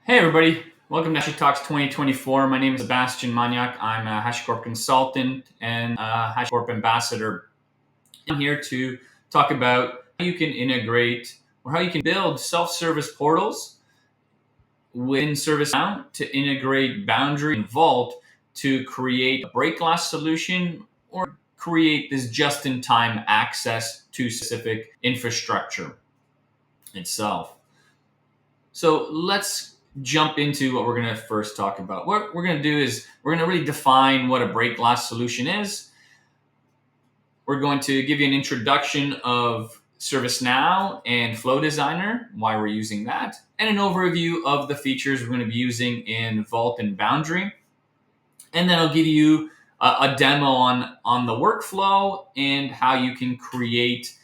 Hey everybody, welcome to HashiTalks 2024. My name is Sebastian Maniak. I'm a HashiCorp consultant and a HashiCorp ambassador. I'm here to talk about how you can integrate or how you can build self-service portals within ServiceNow to integrate Boundary and Vault to create a break glass solution or create this just-in-time access to specific infrastructure itself. So let's jump into what we're going to first talk about. What we're going to do is we're going to really define what a break glass solution is. We're going to give you an introduction of ServiceNow and Flow Designer, why we're using that, and an overview of the features we're going to be using in Vault and Boundary. And then I'll give you a demo on the workflow and how you can create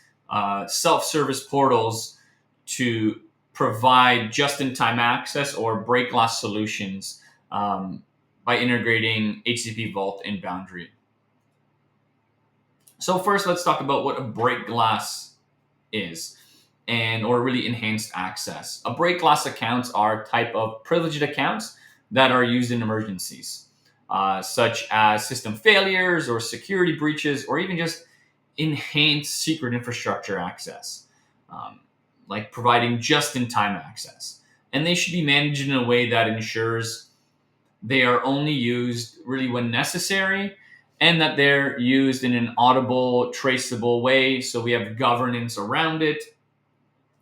self-service portals to provide just-in-time access or break glass solutions by integrating HCP Vault and Boundary. So first, let's talk about what a break glass is or really enhanced access. A break glass accounts are a type of privileged accounts that are used in emergencies, such as system failures or security breaches, or even just enhanced secret infrastructure access. Like providing just-in-time access. And they should be managed in a way that ensures they are only used really when necessary and that they're used in an auditable, traceable way. So we have governance around it.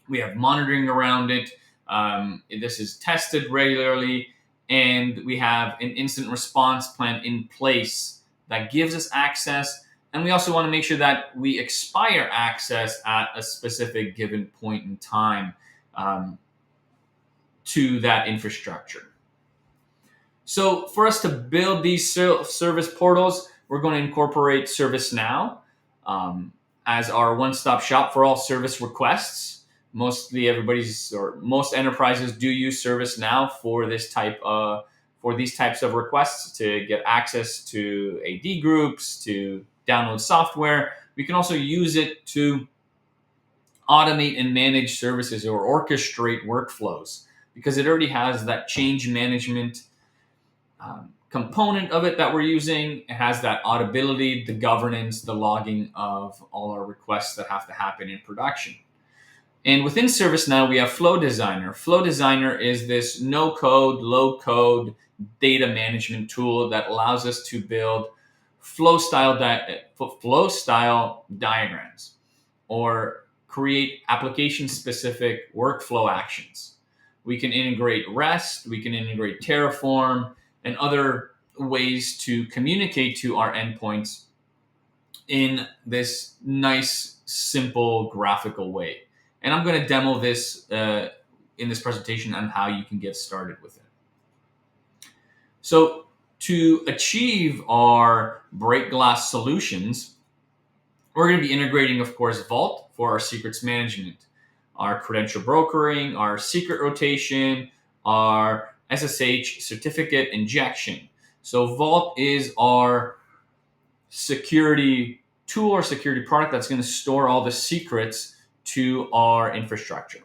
We have monitoring around it. This is tested regularly. And we have an instant response plan in place that gives us access. And we also want to make sure that we expire access at a specific given point in time to that infrastructure. So for us to build these service portals, we're going to incorporate ServiceNow as our one-stop shop for all service requests. Most enterprises do use ServiceNow for these types of requests to get access to AD groups, to download software. We can also use it to automate and manage services or orchestrate workflows because it already has that change management component of it that we're using. It has that auditability, the governance, the logging of all our requests that have to happen in production. And within ServiceNow, we have Flow Designer. Flow Designer is this no-code, low-code data management tool that allows us to build flow style diagrams or create application-specific workflow actions. We can integrate REST, we can integrate Terraform, and other ways to communicate to our endpoints in this nice, simple, graphical way. And I'm going to demo this in this presentation on how you can get started with it. So to achieve our break glass solutions, we're going to be integrating, of course, Vault for our secrets management, our credential brokering, our secret rotation, our SSH certificate injection. So Vault is our security tool or security product that's going to store all the secrets to our infrastructure.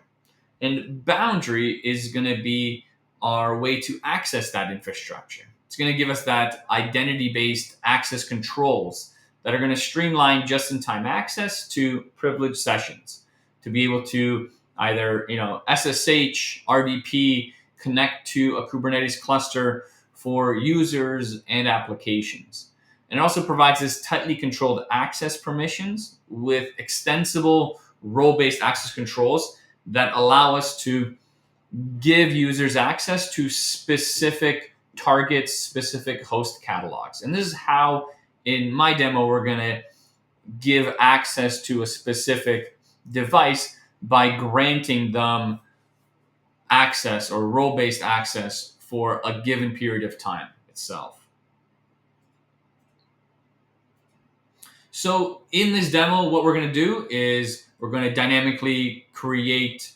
And Boundary is going to be our way to access that infrastructure. It's going to give us that identity-based access controls that are going to streamline just-in-time access to privileged sessions to be able to either SSH, RDP, connect to a Kubernetes cluster for users and applications. And it also provides this tightly controlled access permissions with extensible role-based access controls that allow us to give users access to specific targets, specific host catalogs. And this is how, in my demo, we're going to give access to a specific device by granting them access or role-based access for a given period of time itself. So in this demo, what we're going to do is we're going to dynamically create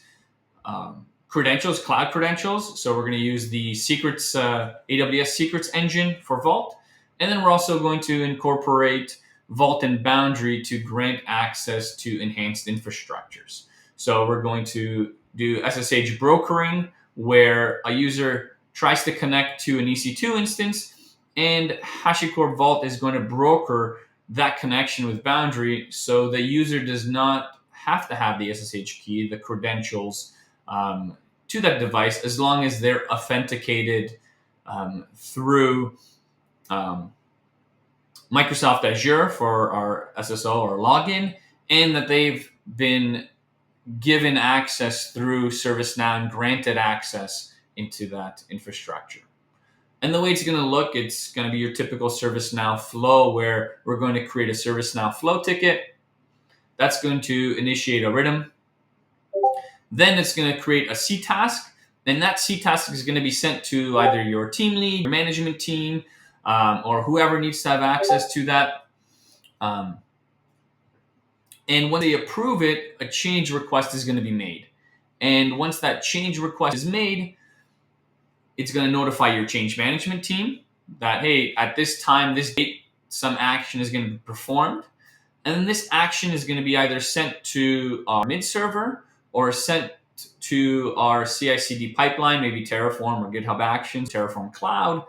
credentials, cloud credentials. So we're going to use the secrets, AWS secrets engine for Vault. And then we're also going to incorporate Vault and Boundary to grant access to enhanced infrastructures. So we're going to do SSH brokering where a user tries to connect to an EC2 instance, and HashiCorp Vault is going to broker that connection with Boundary, so the user does not have to have the SSH key, the credentials to that device, as long as they're authenticated through Microsoft Azure for our SSO or login, and that they've been given access through ServiceNow and granted access into that infrastructure. And the way it's going to look, it's going to be your typical ServiceNow flow, where we're going to create a ServiceNow flow ticket. That's going to initiate a RITM. Then it's going to create a C task. And that C task is going to be sent to either your team lead, your management team, or whoever needs to have access to that. And when they approve it, a change request is going to be made. And once that change request is made, it's going to notify your change management team that, hey, at this time, this date, some action is going to be performed. And then this action is going to be either sent to our mid server or sent to our CI/CD pipeline, maybe Terraform or GitHub Actions, Terraform Cloud.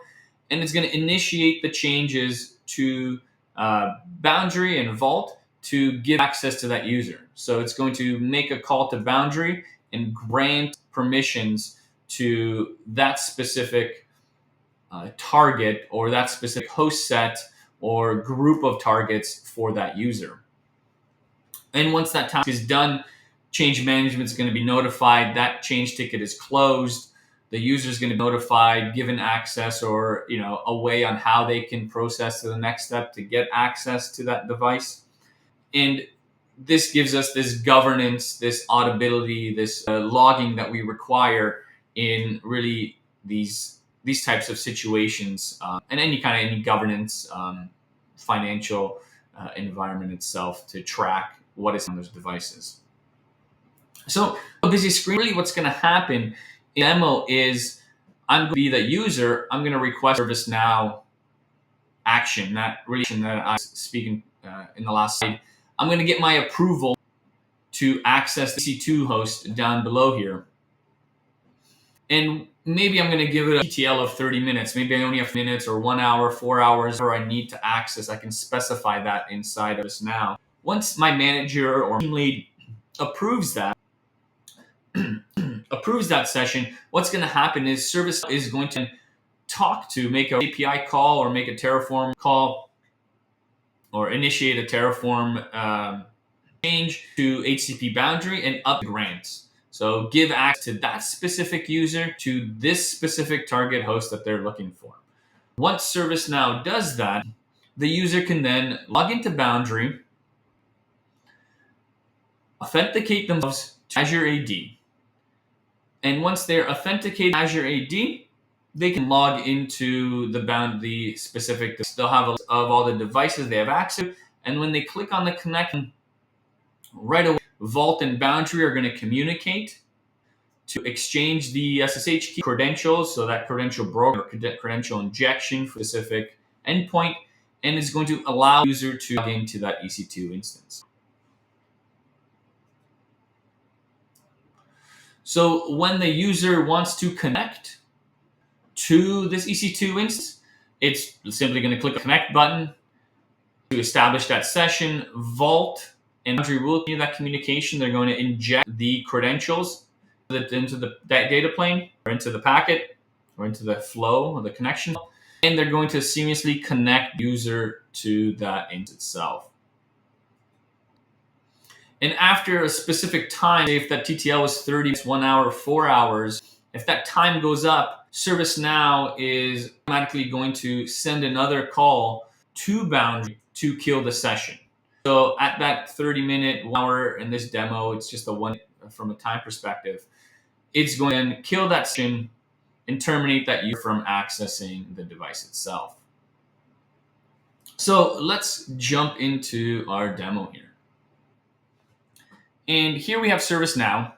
And it's going to initiate the changes to Boundary and Vault to give access to that user. So it's going to make a call to Boundary and grant permissions to that specific target or that specific host set or group of targets for that user. And once that task is done, change management is going to be notified. That change ticket is closed. The user is going to be notified, given access, or a way on how they can process to the next step to get access to that device. And this gives us this governance, this auditability, this logging that we require in really these types of situations, and any governance, financial environment itself to track what is on those devices. So a busy screen, really what's going to happen in demo is I'm going to be the user. I'm going to request ServiceNow action, that relation that I was speaking in the last slide. I'm going to get my approval to access the EC2 host down below here. And maybe I'm going to give it a TTL of 30 minutes. Maybe I only have minutes or 1 hour, 4 hours, or I need to access. I can specify that inside of ServiceNow. Once my manager or team lead approves that, session, what's going to happen is Service is going to make an API call or make a Terraform call or initiate a Terraform change to HCP Boundary and up grants. So give access to that specific user to this specific target host that they're looking for. Once ServiceNow does that, the user can then log into Boundary, authenticate themselves to Azure AD. And once they're authenticated to Azure AD, they can log into the specific. They'll have a list of all the devices they have access to. And when they click on the connection, right away, Vault and Boundary are going to communicate to exchange the SSH key credentials, so that credential broker, credential injection for a specific endpoint, and is going to allow the user to log into that EC2 instance. So when the user wants to connect to this EC2 instance, it's simply going to click the connect button to establish that session. Vault and Boundary will do that communication. They're going to inject the credentials into that data plane or into the packet or into the flow or the connection, and they're going to seamlessly connect user to that instance itself. And after a specific time, say if that TTL was 30 minutes, 1 hour, 4 hours, if that time goes up, ServiceNow is automatically going to send another call to Boundary to kill the session. So at that 30-minute, 1 hour in this demo, it's just a one from a time perspective. It's going to kill that session and terminate that user from accessing the device itself. So let's jump into our demo here. And here we have ServiceNow.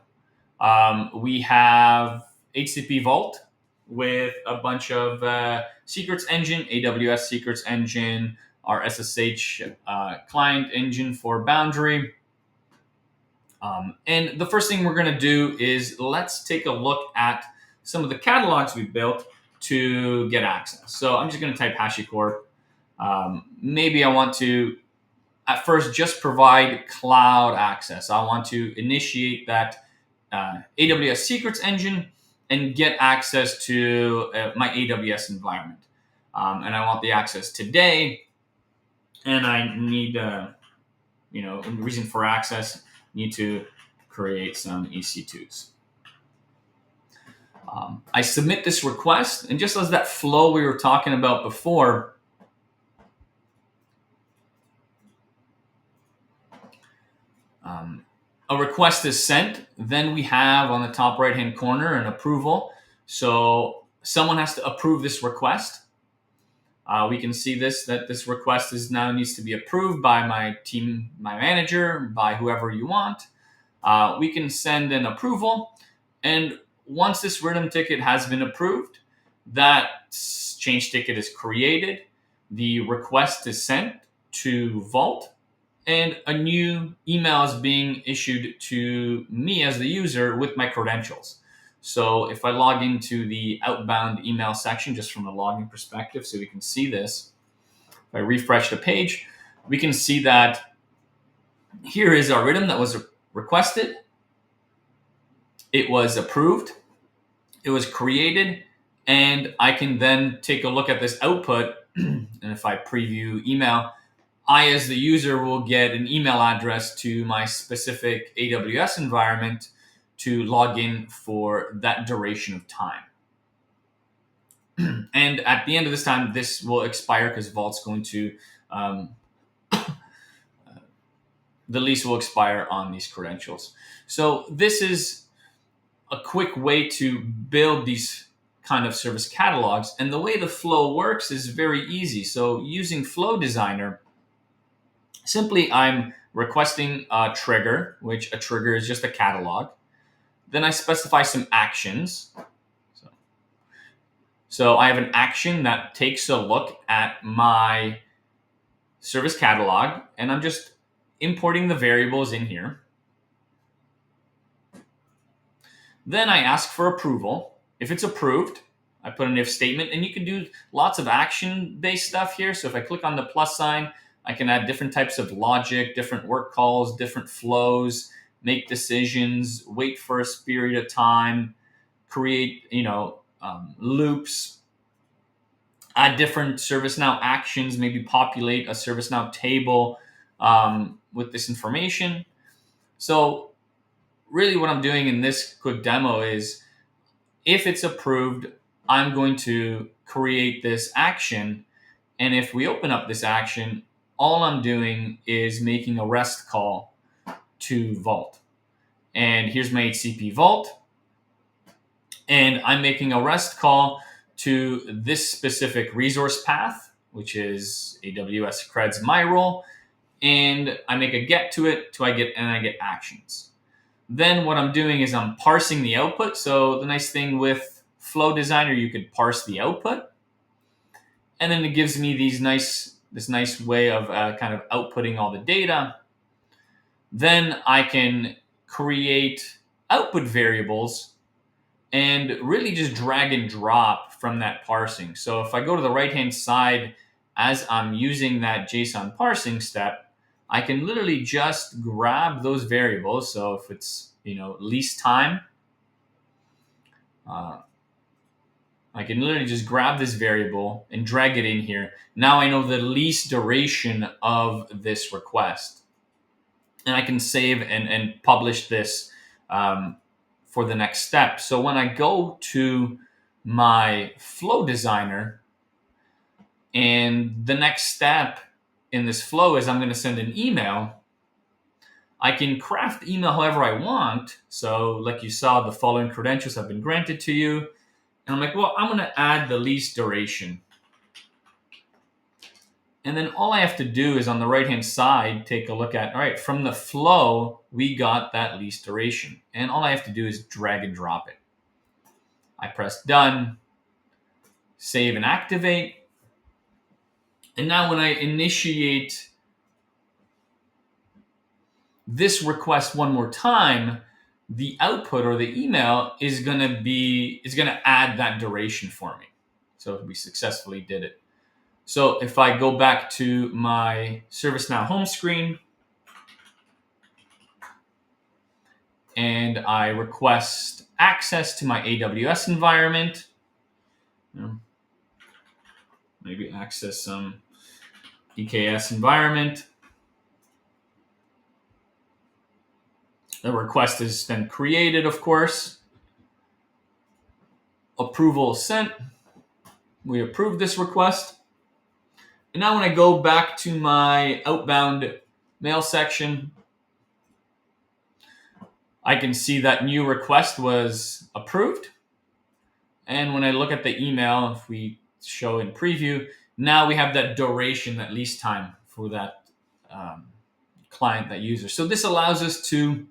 We have HCP Vault with a bunch of secrets engine, AWS secrets engine, our SSH client engine for Boundary. And the first thing we're going to do is let's take a look at some of the catalogs we built to get access. So I'm just going to type HashiCorp. Maybe I want to, at first, just provide cloud access. I want to initiate that AWS secrets engine and get access to my AWS environment. And I want the access today. And I need, reason for access, need to create some EC2s. I submit this request, and just as that flow we were talking about before, a request is sent. Then we have on the top right-hand corner an approval. So someone has to approve this request. We can see that this request now needs to be approved by my team, my manager, by whoever you want. We can send an approval, and once this rhythm ticket has been approved, that change ticket is created, the request is sent to Vault, and a new email is being issued to me as the user with my credentials. So if I log into the outbound email section, just from a login perspective, so we can see this, if I refresh the page, we can see that here is our rhythm that was requested. It was approved. It was created. And I can then take a look at this output. And if I preview email, I, as the user, will get an email address to my specific AWS environment to log in for that duration of time. And at the end of this time, this will expire because Vault's going to, the lease will expire on these credentials. So this is a quick way to build these kind of service catalogs. And the way the flow works is very easy. So using Flow Designer, simply I'm requesting a trigger, which a trigger is just a catalog. Then I specify some actions. So I have an action that takes a look at my service catalog, and I'm just importing the variables in here. Then I ask for approval. If it's approved, I put an if statement, and you can do lots of action-based stuff here. So if I click on the plus sign, I can add different types of logic, different work calls, different flows, make decisions, wait for a period of time, create, loops, add different ServiceNow actions, maybe populate a ServiceNow table with this information. So really what I'm doing in this quick demo is, if it's approved, I'm going to create this action. And if we open up this action, all I'm doing is making a REST call to Vault. And here's my HCP Vault. And I'm making a REST call to this specific resource path, which is AWS creds my role. And I make a get to it I get actions. Then what I'm doing is I'm parsing the output. So the nice thing with Flow Designer, you could parse the output. And then it gives me this nice way of kind of outputting all the data. Then I can create output variables and really just drag and drop from that parsing. So if I go to the right-hand side, as I'm using that JSON parsing step, I can literally just grab those variables. So if it's, lease time, I can literally just grab this variable and drag it in here. Now I know the lease duration of this request. And I can save and publish this for the next step. So when I go to my Flow Designer, and the next step in this flow is I'm going to send an email, I can craft the email however I want. So like you saw, the following credentials have been granted to you. And I'm like, well, I'm going to add the lease duration. And then all I have to do is on the right-hand side, take a look at, all right, from the flow, we got that lease duration. And all I have to do is drag and drop it. I press done, save and activate. And now when I initiate this request one more time, the output or the email is going to add that duration for me. So we successfully did it. So if I go back to my ServiceNow home screen and I request access to my AWS environment, maybe access some EKS environment, the request is then created, of course. Approval sent. We approve this request. And now when I go back to my outbound mail section, I can see that new request was approved. And when I look at the email, if we show in preview, now we have that duration, that lease time for that client, that user. So this allows us to,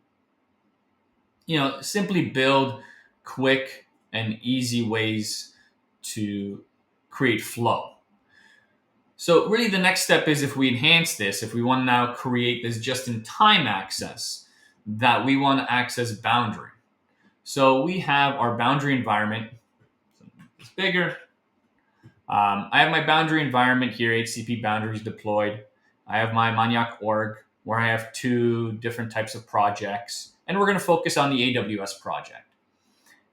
simply build quick and easy ways to create flow. So really the next step is, if we enhance this, if we want to now create this just-in-time access, that we want to access Boundary. So we have our Boundary environment. It's bigger. I have my Boundary environment here, HCP Boundaries deployed. I have my Maniac org, where I have 2 different types of projects. And we're going to focus on the AWS project.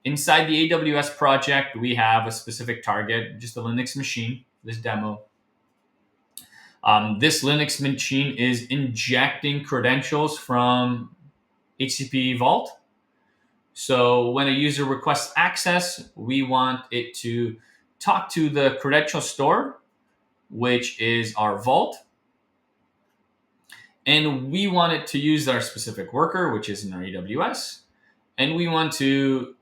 Inside the AWS project, we have a specific target, just a Linux machine, this demo. This Linux machine is injecting credentials from HCP Vault. So when a user requests access, we want it to talk to the credential store, which is our Vault. And we want it to use our specific worker, which is in our AWS. And we want to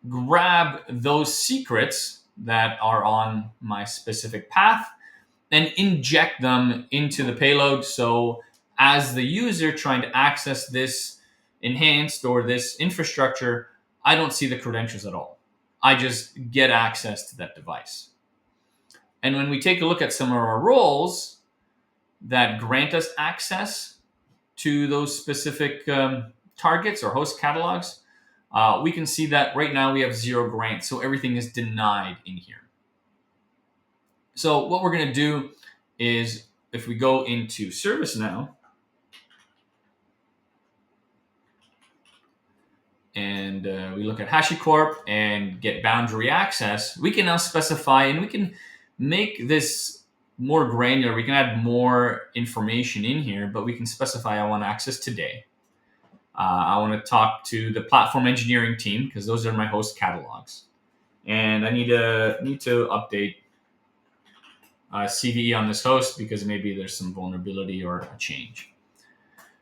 grab those secrets that are on my specific path and inject them into the payload. So as the user trying to access this enhanced or this infrastructure, I don't see the credentials at all. I just get access to that device. And when we take a look at some of our roles that grant us access to those specific targets or host catalogs, we can see that right now we have 0 grants. So everything is denied in here. So what we're going to do is, if we go into ServiceNow and we look at HashiCorp and get boundary access, we can now specify, and we can make this more granular. We can add more information in here, but we can specify I want access today. I want to talk to the platform engineering team because those are my host catalogs. And I need to update CVE on this host because maybe there's some vulnerability or a change.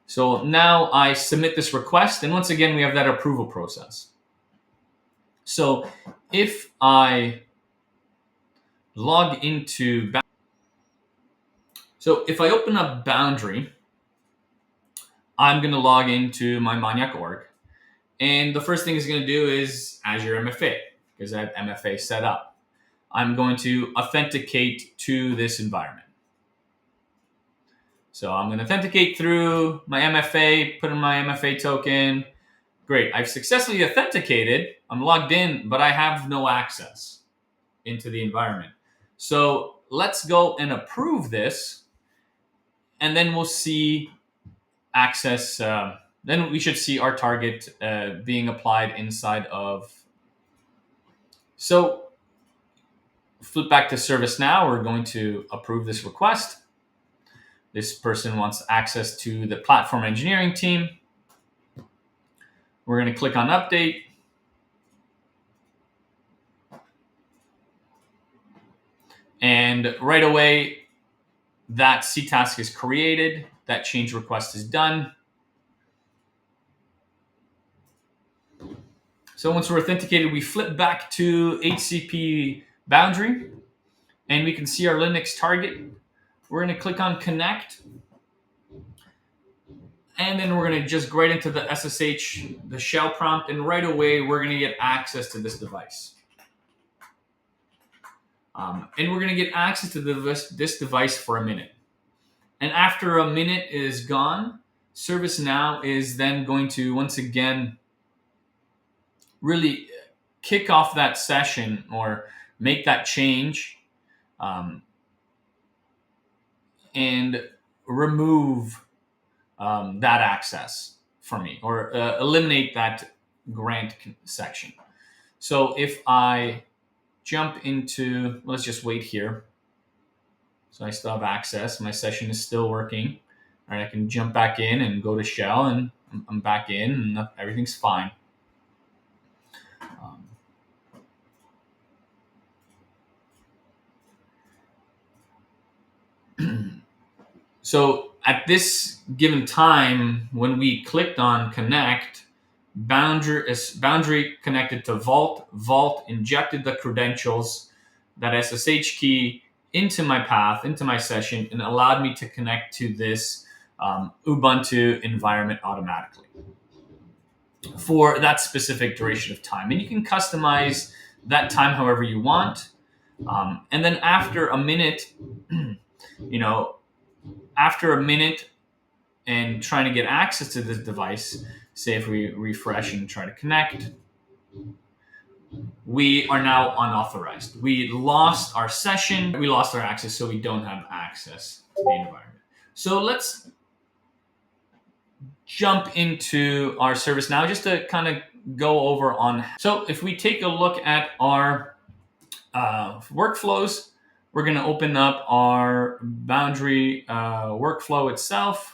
So now I submit this request, and once again, we have that approval process. So if I log into if I open up Boundary, I'm going to log into my Maniac org. And the first thing it's going to do is Azure MFA, because I have MFA set up. I'm going to authenticate to this environment. So I'm going to authenticate through my MFA, put in my MFA token. Great. I've successfully authenticated. I'm logged in, but I have no access into the environment. So let's go and approve this, and then we'll see access. Then we should see our target being applied inside of. So flip back to ServiceNow. We're going to approve this request. This person wants access to the platform engineering team. We're going to click on update. And right away, that CTask is created. That change request is done. So once we're authenticated, we flip back to HCP Boundary, and we can see our Linux target. We're going to click on connect. And then we're going to just go right into the SSH, the shell prompt, and right away we're going to get access to this device. And we're going to get access to this device for a minute. And after a minute is gone, ServiceNow is then going to once again really kick off that session or make that change, and remove that access from me, or eliminate that grant section. So if I jump into, let's just wait here. So I still have access. My session is still working. All right, I can jump back in and go to shell, and I'm back in, and everything's fine. So at this given time, when we clicked on connect, boundary connected to Vault. Vault injected the credentials, that SSH key, into my path, into my session, and allowed me to connect to this Ubuntu environment automatically for that specific duration of time. And you can customize that time however you want. And then after a minute, after a minute and trying to get access to this device, say if we refresh and try to connect, we are now unauthorized. We lost our session, we lost our access, so we don't have access to the environment. So let's jump into our ServiceNow just to kind of go over on. So if we take a look at our workflows, we're going to open up our Boundary workflow itself.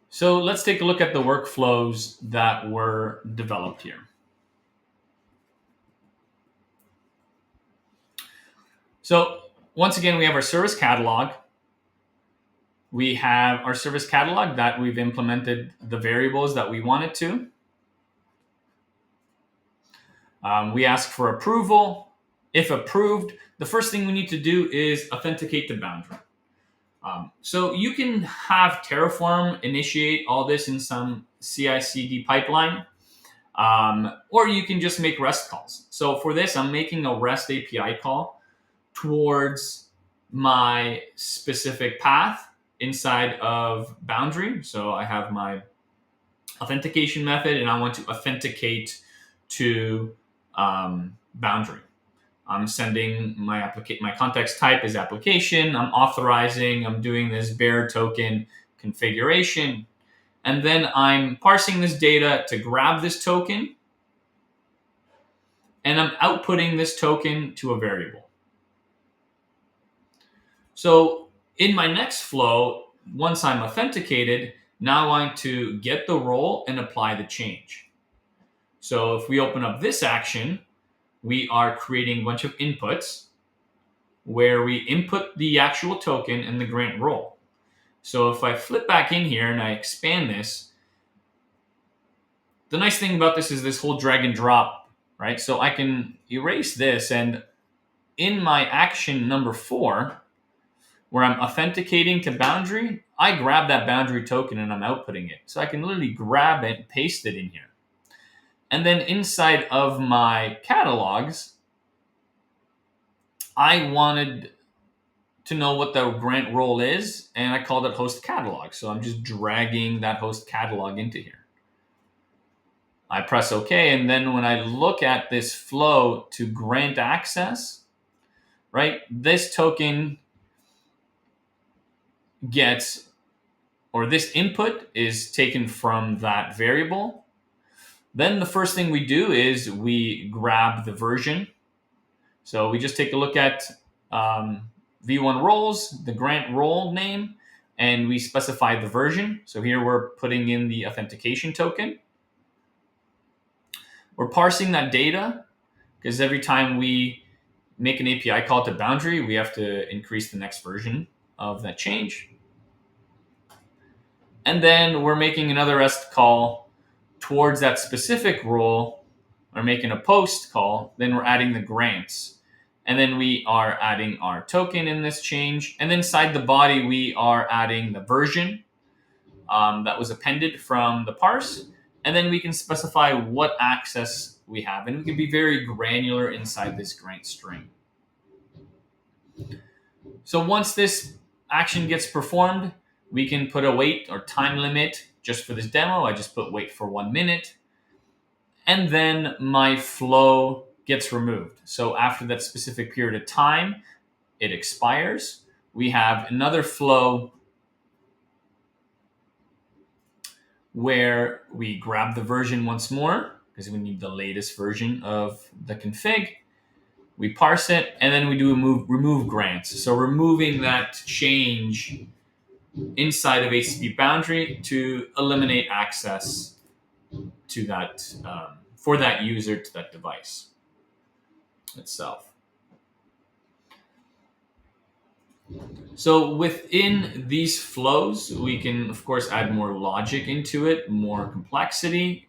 So let's take a look at the workflows that were developed here. So once again, we have our service catalog. We have our service catalog that we've implemented the variables that we wanted to. We ask for approval. If approved, the first thing we need to do is authenticate the boundary. So you can have Terraform initiate all this in some CI/CD pipeline, or you can just make REST calls. So for this, I'm making a REST API call towards my specific path inside of Boundary. So I have my authentication method, and I want to authenticate to Boundary. I'm sending my context type is application. I'm authorizing. I'm doing this bear token configuration. And then I'm parsing this data to grab this token. And I'm outputting this token to a variable. So in my next flow, once I'm authenticated, now I want to get the role and apply the change. So if we open up this action, we are creating a bunch of inputs where we input the actual token and the grant role. So if I flip back in here and I expand this, the nice thing about this is this whole drag and drop, right? So I can erase this, and in my action number 4, where I'm authenticating to Boundary, I grab that Boundary token and I'm outputting it. So I can literally grab it and paste it in here. And then inside of my catalogs, I wanted to know what the grant role is, and I called it host catalog. So I'm just dragging that host catalog into here. I press OK, and then when I look at this flow to grant access, right, this token gets, or this input is taken from that variable. Then the first thing we do is we grab the version. So we just take a look at V1 roles, the grant role name, and we specify the version. So here we're putting in the authentication token. We're parsing that data because every time we make an API call to Boundary, we have to increase the next version of that change. And then we're making another REST call towards that specific role. We're making a post call. Then we're adding the grants. And then we are adding our token in this change. And then inside the body, we are adding the version that was appended from the parse. and then we can specify what access we have, and we can be very granular inside this grant string. So once this action gets performed, we can put a wait or time limit. Just for this demo, I just put wait for 1 minute, and then my flow gets removed. So after that specific period of time, it expires. We have another flow where we grab the version once more, because we need the latest version of the config. We parse it, and then we do remove grants. So removing that change inside of HashiCorp Boundary to eliminate access to that for that user to that device itself. So within these flows, we can, of course, add more logic into it, more complexity,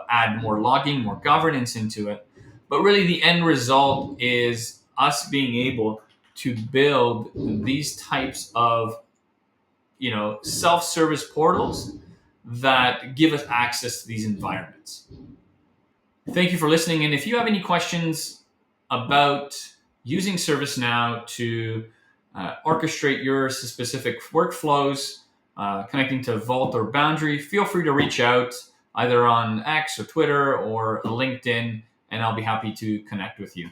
add more logging, more governance into it. But really the end result is us being able to build these types of, self-service portals that give us access to these environments. Thank you for listening. And if you have any questions about using ServiceNow to orchestrate your specific workflows, connecting to Vault or Boundary, feel free to reach out either on X or Twitter or LinkedIn, and I'll be happy to connect with you.